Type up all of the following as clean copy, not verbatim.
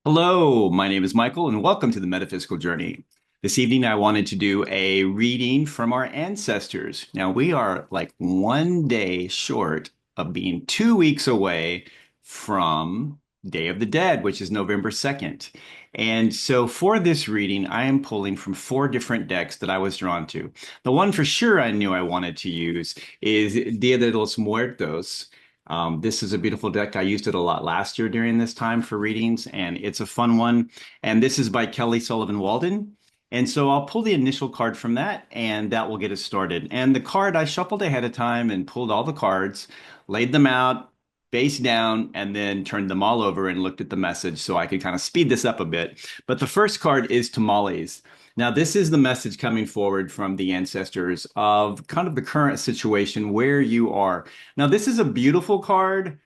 Hello, my name is Michael, and welcome to the Metaphysical Journey. This evening, I wanted to do a reading from our ancestors. Now, we are like one day short of being 2 weeks away from Day of the Dead, which is November 2nd. And so for this reading, I am pulling from four different decks that I was drawn to. The one for sure I knew I wanted to use is Dia de los Muertos. This is a beautiful deck. I used it a lot last year during this time for readings, and it's a fun one. And this is by Kelly Sullivan Walden. And so I'll pull the initial card from that, and that will get us started. And the card I shuffled ahead of time and pulled all the cards, laid them out face down, and then turned them all over and looked at the message so I could kind of speed this up a bit. But the first card is Tamales. Now, this is the message coming forward from the ancestors of kind of the current situation where you are. Now, this is a beautiful card,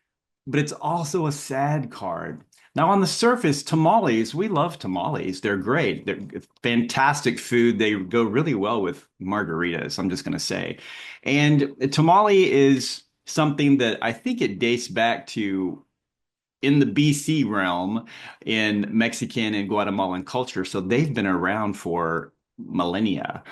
but it's also a sad card. Now, on the surface, tamales, we love tamales. They're great. They're fantastic food. They go really well with margaritas, I'm just going to say. And a tamale is something that I think it dates back to in the BC realm in Mexican and Guatemalan culture. So they've been around for millennia.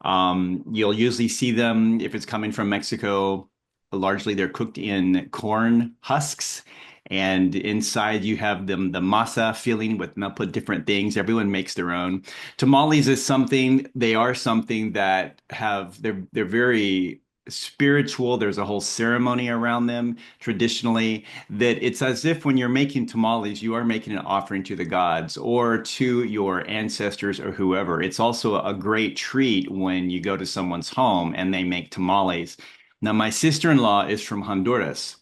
You'll usually see them if it's coming from Mexico. Largely, they're cooked in corn husks, and inside you have the masa filling with they'll put different things. Everyone makes their own. Tamales is something. They are something that have they're very spiritual. There's a whole ceremony around them traditionally that it's as if when you're making tamales, you are making an offering to the gods or to your ancestors or whoever. It's also a great treat when you go to someone's home and they make tamales. Now, my sister-in-law is from Honduras,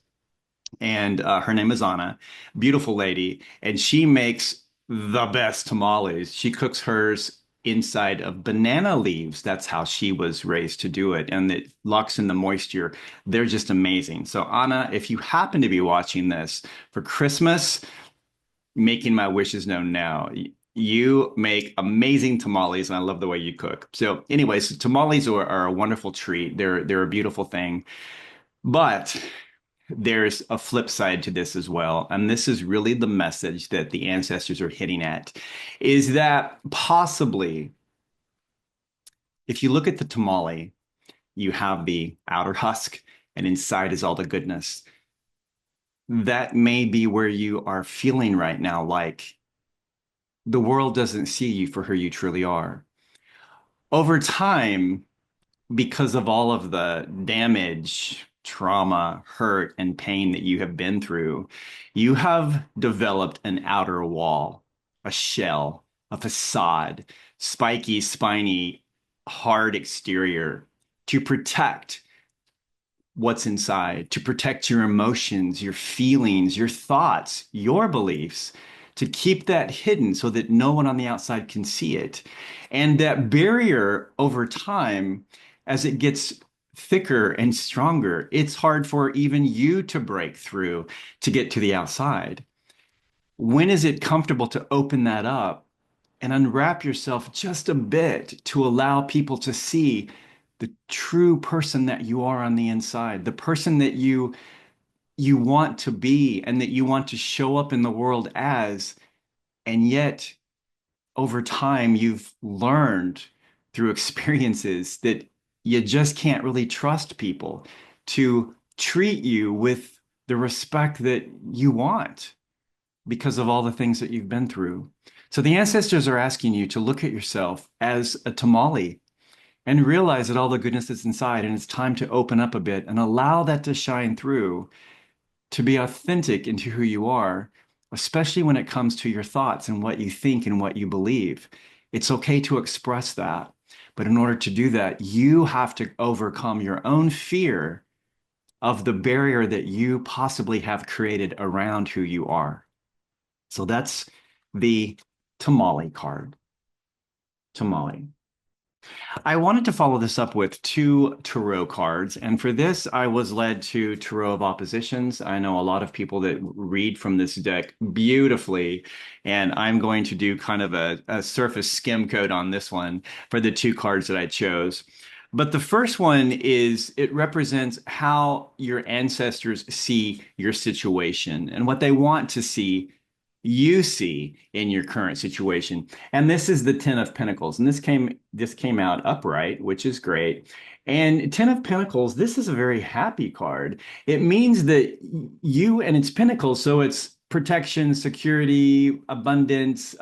and her name is Anna, beautiful lady, and she makes the best tamales. She cooks hers inside of banana leaves. That's how she was raised to do it, and it locks in the moisture. They're just amazing. So, Anna, if you happen to be watching this for Christmas, making my wishes known now. You make amazing tamales, and I love the way you cook. So, anyways, tamales are a wonderful treat. They're a beautiful thing, but there's a flip side to this as well. And this is really the message that the ancestors are hitting at, is that possibly if you look at the tamale, you have the outer husk, and inside is all the goodness. That may be where you are feeling right now, like the world doesn't see you for who you truly are. Over time, because of all of the damage, trauma, hurt, and pain that you have been through, you have developed an outer wall, a shell, a facade, spiky, spiny, hard exterior to protect what's inside, to protect your emotions, your feelings, your thoughts, your beliefs, to keep that hidden so that no one on the outside can see it. And that barrier over time, as it gets thicker and stronger, it's hard for even you to break through to get to the outside. When is it comfortable to open that up and unwrap yourself just a bit to allow people to see the true person that you are on the inside, the person that you want to be and that you want to show up in the world as, and yet over time you've learned through experiences that you just can't really trust people to treat you with the respect that you want because of all the things that you've been through. So the ancestors are asking you to look at yourself as a tamale and realize that all the goodness is inside, and it's time to open up a bit and allow that to shine through, to be authentic into who you are, especially when it comes to your thoughts and what you think and what you believe. It's okay to express that. But in order to do that, you have to overcome your own fear of the barrier that you possibly have created around who you are. So that's the tamale card. Tamale. I wanted to follow this up with two tarot cards. And for this, I was led to Tarot of Oppositions. I know a lot of people that read from this deck beautifully. And I'm going to do kind of a surface skim coat on this one for the two cards that I chose. But the first one is it represents how your ancestors see your situation and what they want to see you see in your current situation. And this is the Ten of Pentacles. And this came out upright, which is great. And Ten of Pentacles, this is a very happy card. It means that you and it's pentacles, so it's protection, security, abundance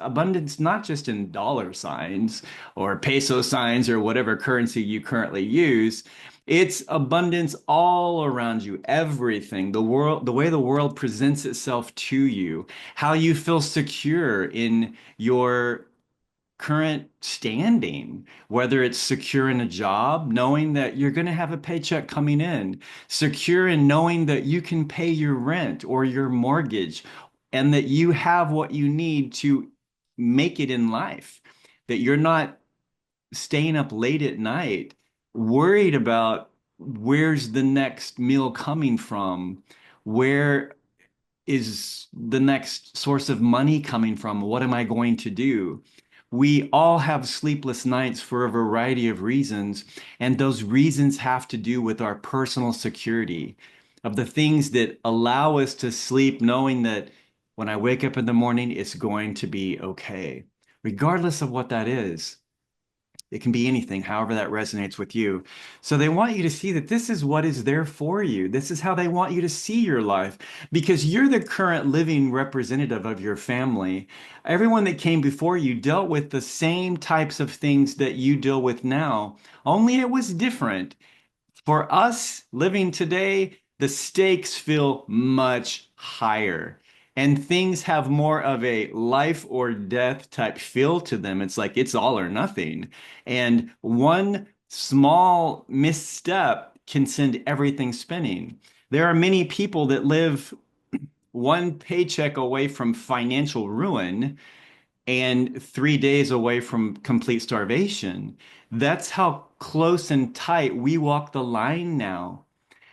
not just in dollar signs or peso signs or whatever currency you currently use. It's abundance all around you, everything, the world, the way the world presents itself to you, how you feel secure in your current standing, whether it's secure in a job, knowing that you're going to have a paycheck coming in, secure in knowing that you can pay your rent or your mortgage, and that you have what you need to make it in life, that you're not staying up late at night, worried about where's the next meal coming from, where is the next source of money coming from, what am I going to do? We all have sleepless nights for a variety of reasons, and those reasons have to do with our personal security of the things that allow us to sleep knowing that when I wake up in the morning, it's going to be okay, regardless of what that is. It can be anything, however that resonates with you. So they want you to see that this is what is there for you. This is how they want you to see your life because you're the current living representative of your family. Everyone that came before you dealt with the same types of things that you deal with now, only it was different. For us living today, the stakes feel much higher and things have more of a life or death type feel to them. It's like it's all or nothing. And one small misstep can send everything spinning. There are many people that live one paycheck away from financial ruin and 3 days away from complete starvation. That's how close and tight we walk the line now.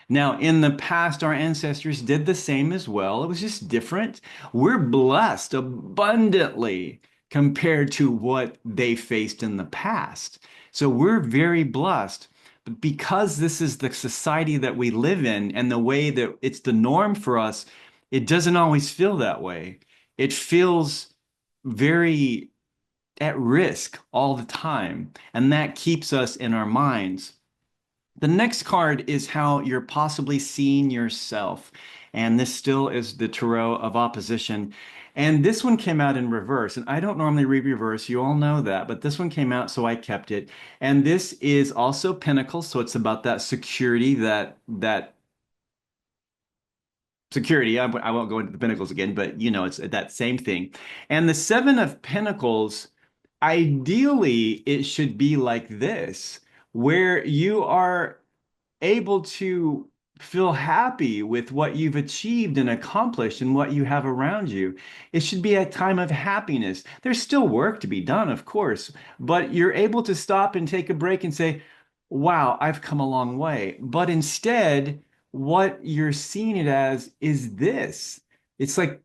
Now, in the past, our ancestors did the same as well. It was just different. We're blessed abundantly compared to what they faced in the past. So we're very blessed. But because this is the society that we live in and the way that it's the norm for us, it doesn't always feel that way. It feels very at risk all the time. And that keeps us in our minds. The next card is how you're possibly seeing yourself. And this still is the Tarot of Opposition. And this one came out in reverse. And I don't normally read reverse. You all know that. But this one came out, so I kept it. And this is also Pentacles. So it's about that security, that security. I won't go into the Pentacles again, but you know, it's that same thing. And the Seven of Pentacles, ideally, it should be like this, where you are able to feel happy with what you've achieved and accomplished and what you have around you. It should be a time of happiness. There's still work to be done, of course, but you're able to stop and take a break and say, wow, I've come a long way. But instead, what you're seeing it as is this. It's like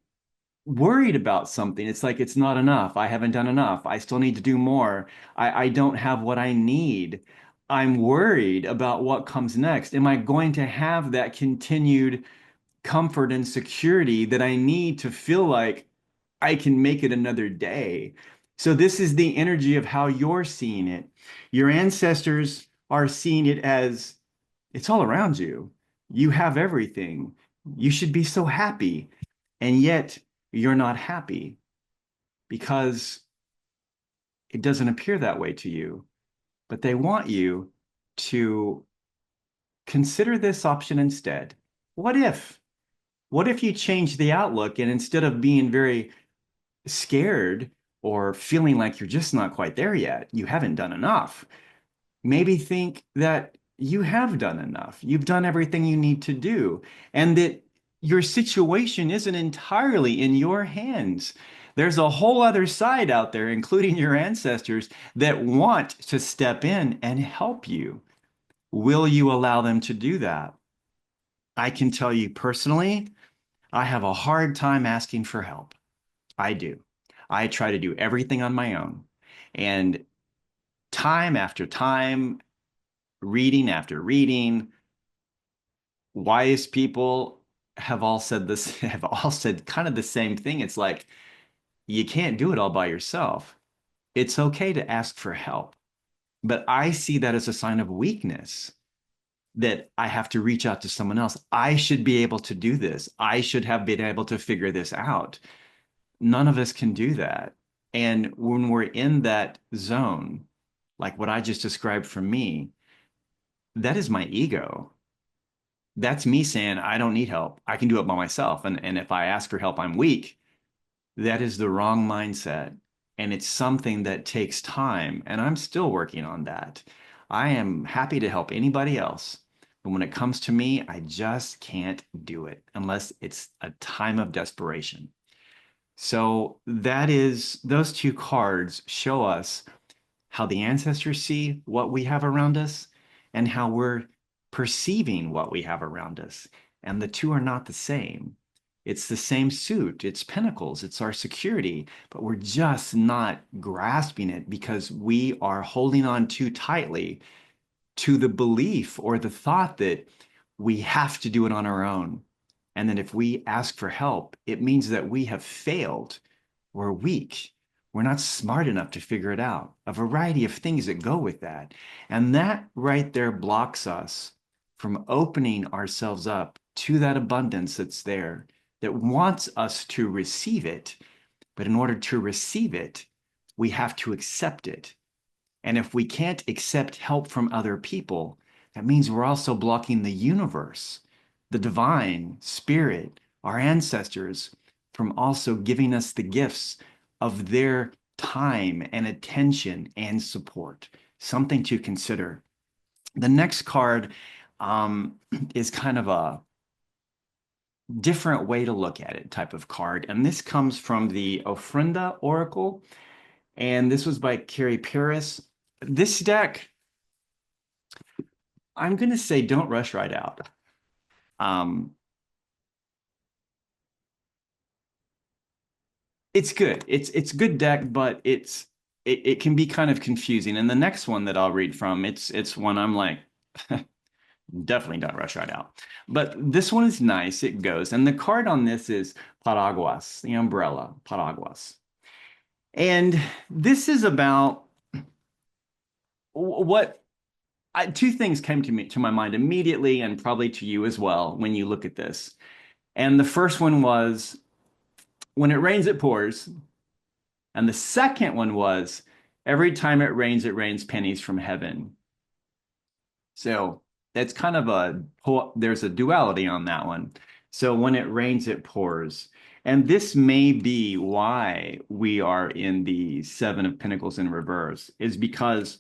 worried about something. It's like it's not enough. I haven't done enough. I still need to do more. I don't have what I need. I'm worried about what comes next. Am I going to have that continued comfort and security that I need to feel like I can make it another day? So, this is the energy of how you're seeing it. Your ancestors are seeing it as it's all around you. You have everything. You should be so happy. And yet, you're not happy because it doesn't appear that way to you. But they want you to consider this option instead. What if? What if you change the outlook and instead of being very scared or feeling like you're just not quite there yet, you haven't done enough, maybe think that you have done enough. You've done everything you need to do, and that your situation isn't entirely in your hands. There's a whole other side out there, including your ancestors, that want to step in and help you. Will you allow them to do that? I can tell you personally, I have a hard time asking for help. I do. I try to do everything on my own. And time after time, reading after reading, wise people have all said this, have all said kind of the same thing. It's like, you can't do it all by yourself. It's okay to ask for help. But I see that as a sign of weakness that I have to reach out to someone else. I should be able to do this. I should have been able to figure this out. None of us can do that. And when we're in that zone, like what I just described for me, that is my ego. That's me saying, I don't need help. I can do it by myself. And if I ask for help, I'm weak. That is the wrong mindset. And it's something that takes time. And I'm still working on that. I am happy to help anybody else. But when it comes to me, I just can't do it unless it's a time of desperation. So that is, those two cards show us how the ancestors see what we have around us and how we're perceiving what we have around us. And the two are not the same. It's the same suit, it's pentacles, it's our security, but we're just not grasping it because we are holding on too tightly to the belief or the thought that we have to do it on our own. And then if we ask for help, it means that we have failed. We're weak. We're not smart enough to figure it out. A variety of things that go with that. And that right there blocks us from opening ourselves up to that abundance that's there, that wants us to receive it. But in order to receive it, we have to accept it. And if we can't accept help from other people, that means we're also blocking the universe, the divine spirit, our ancestors, from also giving us the gifts of their time and attention and support. Something to consider. The next card is kind of a different way to look at it type of card. And this comes from the Ofrenda Oracle. And this was by Carrie Paris. This deck, I'm going to say don't rush right out. Um, it's good. It's good deck, but it can be kind of confusing. And the next one that I'll read from, it's one I'm like, definitely don't rush right out. But this one is nice. It goes. And the card on this is Paraguas, the umbrella, Paraguas. And this is about what two things came to my mind immediately, and probably to you as well when you look at this. And the first one was when it rains, it pours. And the second one was every time it rains pennies from heaven. So that's kind of there's a duality on that one. So when it rains, it pours. And this may be why we are in the Seven of Pentacles in reverse, is because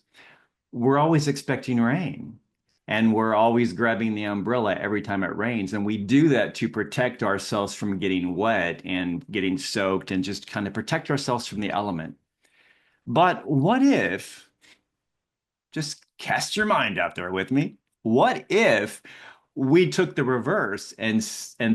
we're always expecting rain. And we're always grabbing the umbrella every time it rains. And we do that to protect ourselves from getting wet and getting soaked and just kind of protect ourselves from the element. But what if, just cast your mind out there with me, what if we took the reverse and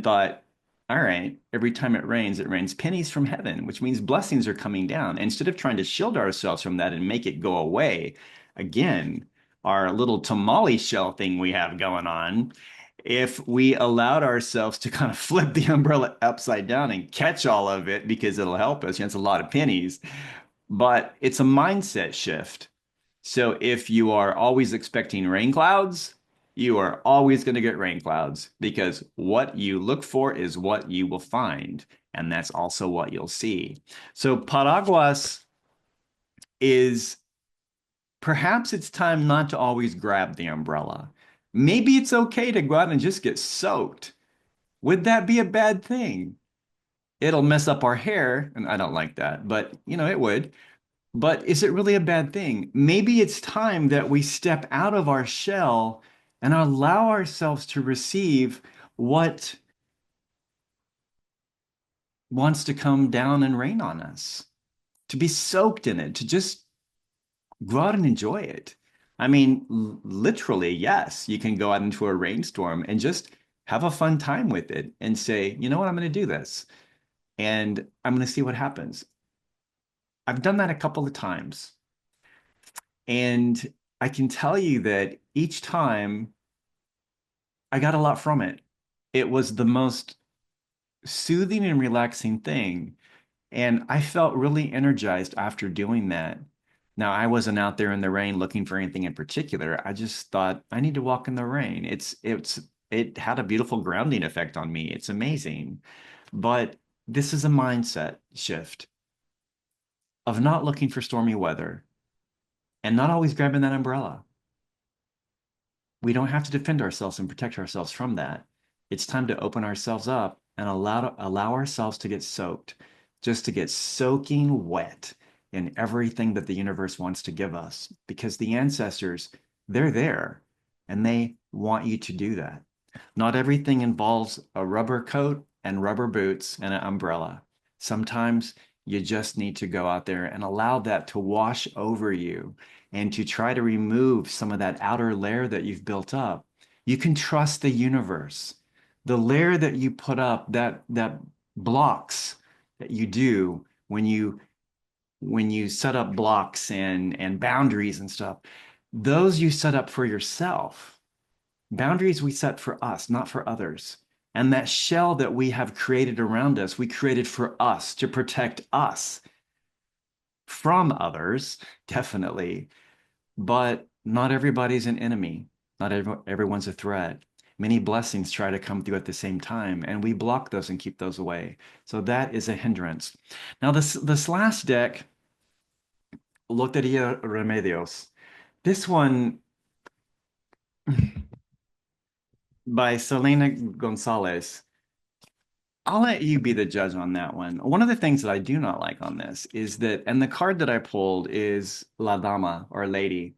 thought, all right, every time it rains pennies from heaven, which means blessings are coming down. Instead of trying to shield ourselves from that and make it go away, again, our little tamale shell thing we have going on, if we allowed ourselves to kind of flip the umbrella upside down and catch all of it because it'll help us, it's a lot of pennies, but it's a mindset shift. So if you are always expecting rain clouds, you are always going to get rain clouds because what you look for is what you will find. And that's also what you'll see. So Paraguas is perhaps it's time not to always grab the umbrella. Maybe it's okay to go out and just get soaked. Would that be a bad thing? It'll mess up our hair, and I don't like that, but it would. But is it really a bad thing? Maybe it's time that we step out of our shell and allow ourselves to receive what wants to come down and rain on us, to be soaked in it, to just go out and enjoy it. I mean, literally, yes, you can go out into a rainstorm and just have a fun time with it and say, you know what, I'm going to do this and I'm going to see what happens. I've done that a couple of times. And I can tell you that each time I got a lot from it. It was the most soothing and relaxing thing And I felt really energized after doing that. Now, I wasn't out there in the rain looking for anything in particular. I just thought I need to walk in the rain. It had a beautiful grounding effect on me. It's amazing. But this is a mindset shift of not looking for stormy weather and not always grabbing that umbrella. We don't have to defend ourselves and protect ourselves from that. It's time to open ourselves up and allow ourselves to get soaked, just to get soaking wet in everything that the universe wants to give us. Because the ancestors, they're there and they want you to do that. Not everything involves a rubber coat and rubber boots and an umbrella. Sometimes you just need to go out there and allow that to wash over you and to try to remove some of that outer layer that you've built up. You can trust the universe. The layer that you put up, that blocks that you do when you set up blocks and boundaries and stuff, those you set up for yourself. Boundaries we set for us, not for others. And that shell that we have created around us, we created for us to protect us from others, definitely. But not everybody's an enemy. Not everyone's a threat. Many blessings try to come through at the same time, and we block those and keep those away. So that is a hindrance. Now, this last deck, Loteria Remedios, this one by Xelena Gonzalez. I'll let you be the judge on that one. One of the things that I do not like on this is that, and the card that I pulled is La Dama or Lady,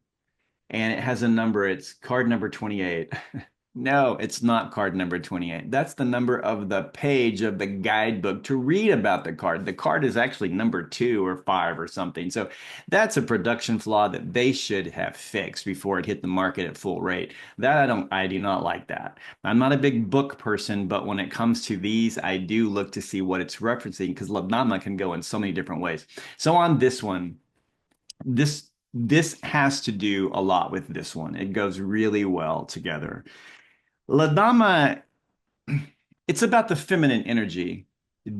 and it has a number. It's card number 28. No, it's not card number 28. That's the number of the page of the guidebook to read about the card. The card is actually number 2 or 5 or something. So that's a production flaw that they should have fixed before it hit the market at full rate. That I do not like that. I'm not a big book person, but when it comes to these, I do look to see what it's referencing because Labnama can go in so many different ways. So on this one, this has to do a lot with this one. It goes really well together. La Dama, it's about the feminine energy,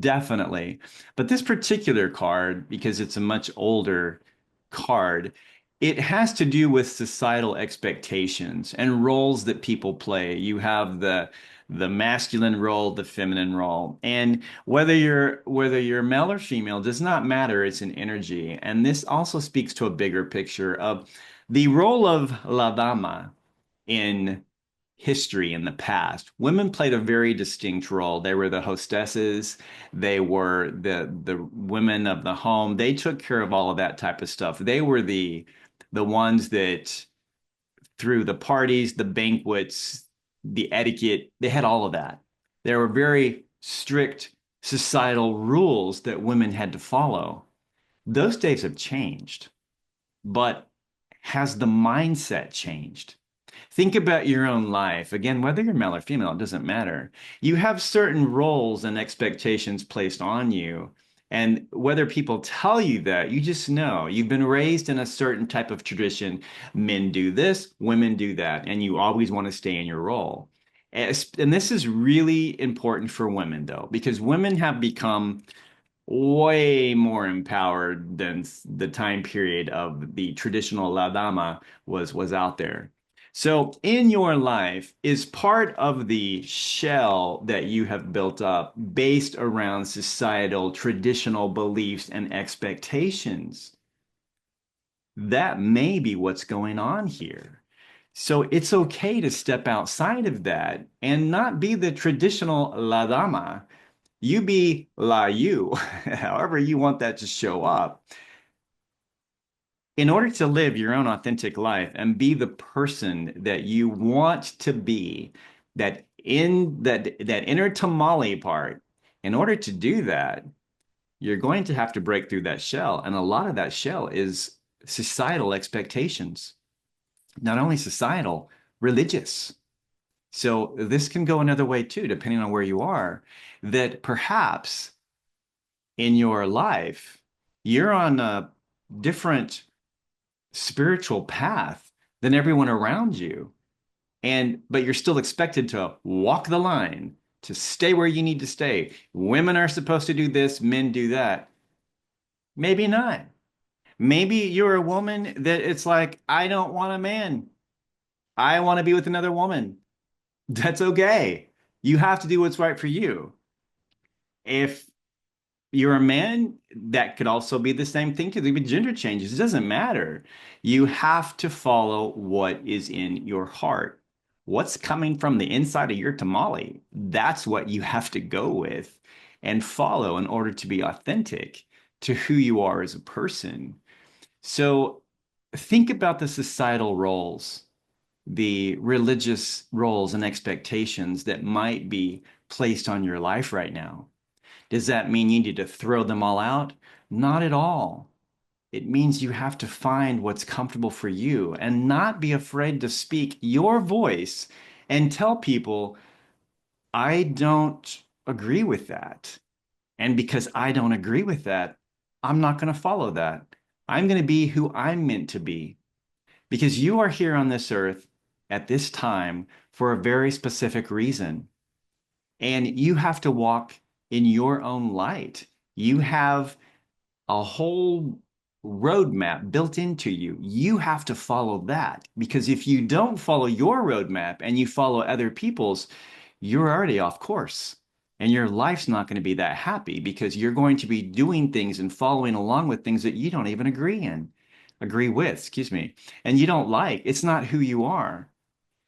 definitely. But this particular card, because it's a much older card, it has to do with societal expectations and roles that people play. You have the masculine role, the feminine role, and whether you're male or female does not matter. It's an energy, and this also speaks to a bigger picture of the role of La Dama in history in the past. Women played a very distinct role. They were the hostesses, they were the women of the home. They took care of all of that type of stuff. They were the ones that threw the parties, the banquets, the etiquette, they had all of that. There were very strict societal rules that women had to follow. Those days have changed, but has the mindset changed? Think about your own life. Again, whether you're male or female, it doesn't matter. You have certain roles and expectations placed on you. And whether people tell you that, you just know you've been raised in a certain type of tradition. Men do this, women do that, and you always want to stay in your role. And this is really important for women, though, because women have become way more empowered than the time period of the traditional La Dama was out there. So in your life, is part of the shell that you have built up based around societal traditional beliefs and expectations? That may be what's going on here. So it's okay to step outside of that and not be the traditional La Dama. You be La you, however you want that to show up. In order to live your own authentic life and be the person that you want to be, that inner tamale part, in order to do that, you're going to have to break through that shell. And a lot of that shell is societal expectations. Not only societal, religious. So this can go another way too, depending on where you are, that perhaps in your life, you're on a different spiritual path than everyone around you. But you're still expected to walk the line, to stay where you need to stay. Women are supposed to do this, men do that. Maybe not. Maybe you're a woman that it's like, I don't want a man. I want to be with another woman. That's okay. You have to do what's right for you. If you're a man, that could also be the same thing too. There could be gender changes. It doesn't matter. You have to follow what is in your heart. What's coming from the inside of your tamale? That's what you have to go with and follow in order to be authentic to who you are as a person. So think about the societal roles, the religious roles and expectations that might be placed on your life right now. Does that mean you need to throw them all out? Not at all. It means you have to find what's comfortable for you and not be afraid to speak your voice and tell people, I don't agree with that. And because I don't agree with that, I'm not going to follow that. I'm going to be who I'm meant to be because you are here on this earth at this time for a very specific reason. And you have to walk in your own light. You have a whole roadmap built into you. You have to follow that because if you don't follow your roadmap and you follow other people's, you're already off course. And your life's not going to be that happy because you're going to be doing things and following along with things that you don't even agree with, excuse me, and you don't like. It's not who you are.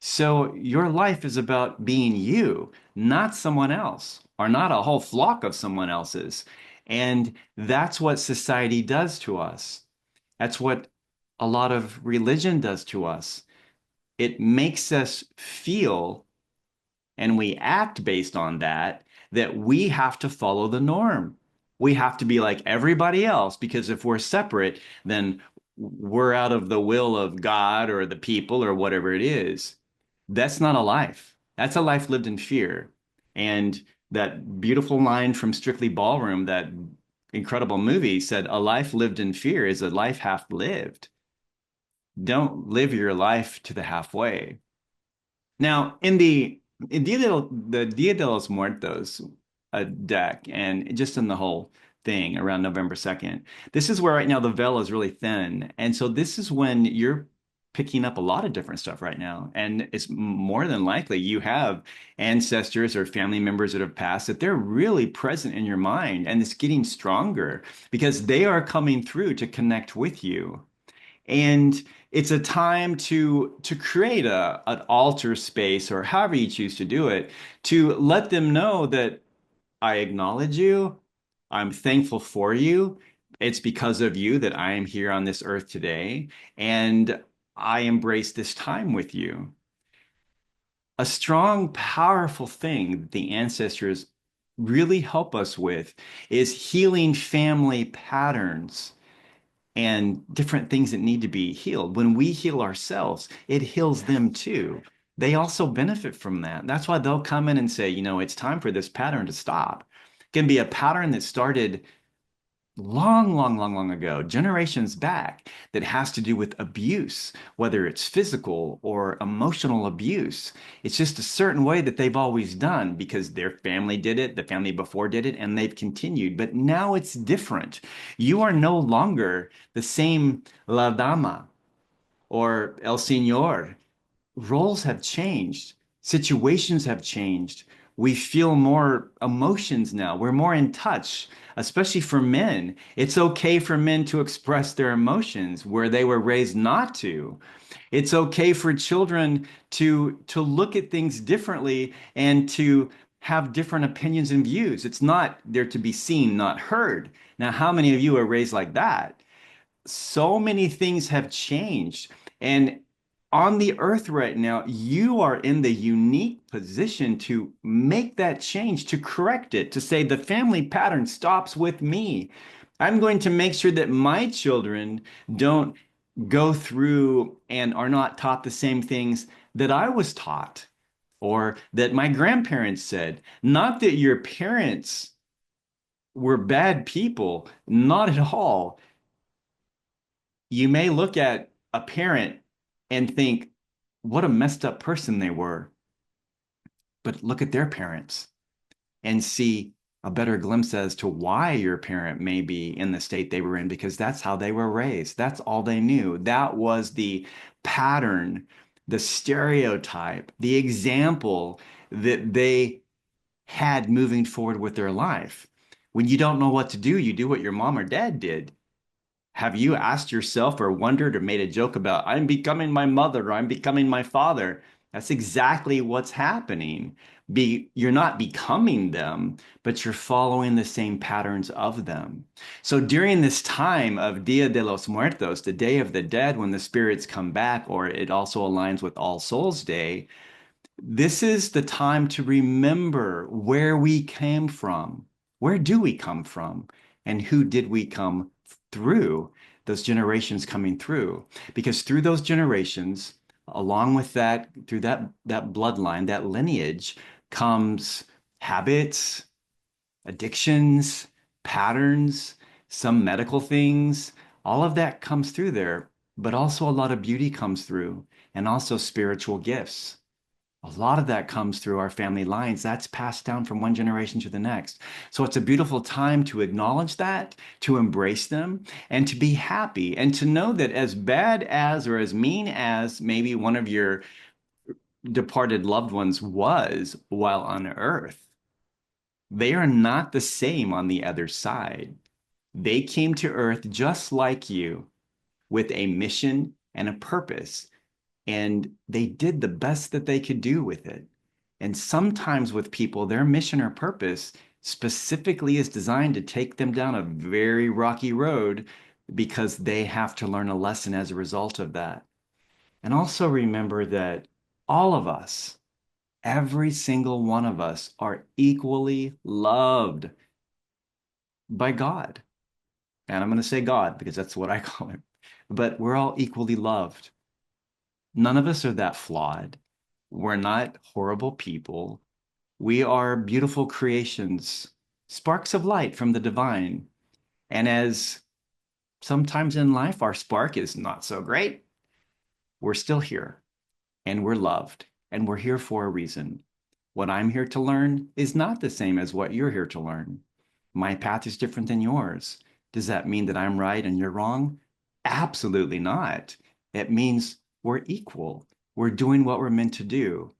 So your life is about being you, not someone else, or not a whole flock of someone else's. And that's what society does to us. That's what a lot of religion does to us. It makes us feel, and we act based on that, that we have to follow the norm. We have to be like everybody else because if we're separate, then we're out of the will of God or the people or whatever it is. That's not a life. That's a life lived in fear. And that beautiful line from Strictly Ballroom, that incredible movie, said, a life lived in fear is a life half lived. Don't live your life to the halfway. Now, in the Dia de los Muertos deck, and just in the whole thing around November 2nd, this is where right now the veil is really thin. And so this is when you're picking up a lot of different stuff right now. And it's more than likely you have ancestors or family members that have passed that they're really present in your mind, and it's getting stronger because they are coming through to connect with you. And it's a time to create an altar space or however you choose to do it, to let them know that I acknowledge you, I'm thankful for you, it's because of you that I am here on this earth today, and I embrace this time with you. A strong, powerful thing that the ancestors really help us with is healing family patterns and different things that need to be healed. When we heal ourselves, it heals them too. They also benefit from that. That's why they'll come in and say, it's time for this pattern to stop. It can be a pattern that started long, long, long, long ago, generations back, that has to do with abuse, whether it's physical or emotional abuse. It's just a certain way that they've always done because their family did it, the family before did it, and they've continued. But now it's different. You are no longer the same La Dama or El Señor. Roles have changed, situations have changed. We feel more emotions now. We're more in touch, especially for men. It's okay for men to express their emotions where they were raised not to. It's okay for children to look at things differently and to have different opinions and views. It's not there to be seen, not heard. Now, how many of you are raised like that? So many things have changed. And on the earth right now, you are in the unique position to make that change, to correct it, to say the family pattern stops with me. I'm going to make sure that my children don't go through and are not taught the same things that I was taught or that my grandparents said. Not that your parents were bad people, not at all. You may look at a parent and think, what a messed up person they were. But look at their parents and see a better glimpse as to why your parent may be in the state they were in, because that's how they were raised. That's all they knew. That was the pattern, the stereotype, the example that they had moving forward with their life. When you don't know what to do, you do what your mom or dad did. Have you asked yourself or wondered or made a joke about, I'm becoming my mother or I'm becoming my father? That's exactly what's happening. You're not becoming them, but you're following the same patterns of them. So during this time of Dia de los Muertos, the Day of the Dead, when the spirits come back, or it also aligns with All Souls Day, this is the time to remember where we came from. Where do we come from? And who did we come through? Those generations coming through. Because through those generations, along with that, through that bloodline, that lineage, comes habits, addictions, patterns, some medical things. All of that comes through there, but also a lot of beauty comes through, and also spiritual gifts. A lot of that comes through our family lines. That's passed down from one generation to the next. So it's a beautiful time to acknowledge that, to embrace them, and to be happy, and to know that as bad as or as mean as maybe one of your departed loved ones was while on earth, they are not the same on the other side. They came to earth just like you with a mission and a purpose, and they did the best that they could do with it. And sometimes with people, their mission or purpose specifically is designed to take them down a very rocky road because they have to learn a lesson as a result of that. And also remember that all of us, every single one of us, are equally loved by God. And I'm going to say God because that's what I call him. But we're all equally loved. None of us are that flawed. We're not horrible people. We are beautiful creations, sparks of light from the divine. And as sometimes in life our spark is not so great, we're still here and we're loved and we're here for a reason. What I'm here to learn is not the same as what you're here to learn. My path is different than yours. Does that mean that I'm right and you're wrong? Absolutely not. It means we're equal. We're doing what we're meant to do.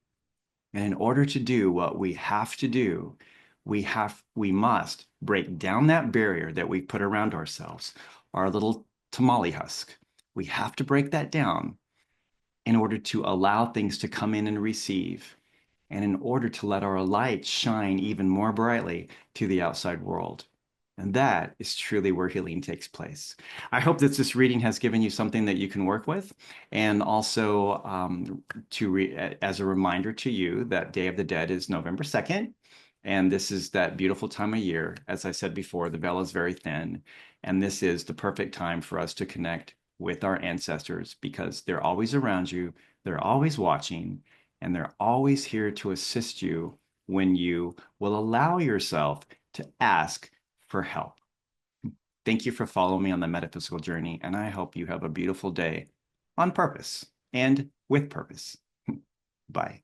And in order to do what we have to do, we must break down that barrier that we put around ourselves, our little tamale husk. We have to break that down in order to allow things to come in and receive, and in order to let our light shine even more brightly to the outside world. And that is truly where healing takes place. I hope that this reading has given you something that you can work with. And also, as a reminder to you, that Day of the Dead is November 2nd. And this is that beautiful time of year. As I said before, the veil is very thin. And this is the perfect time for us to connect with our ancestors because they're always around you, they're always watching, and they're always here to assist you when you will allow yourself to ask for help. Thank you for following me on the metaphysical journey, and I hope you have a beautiful day on purpose and with purpose. Bye.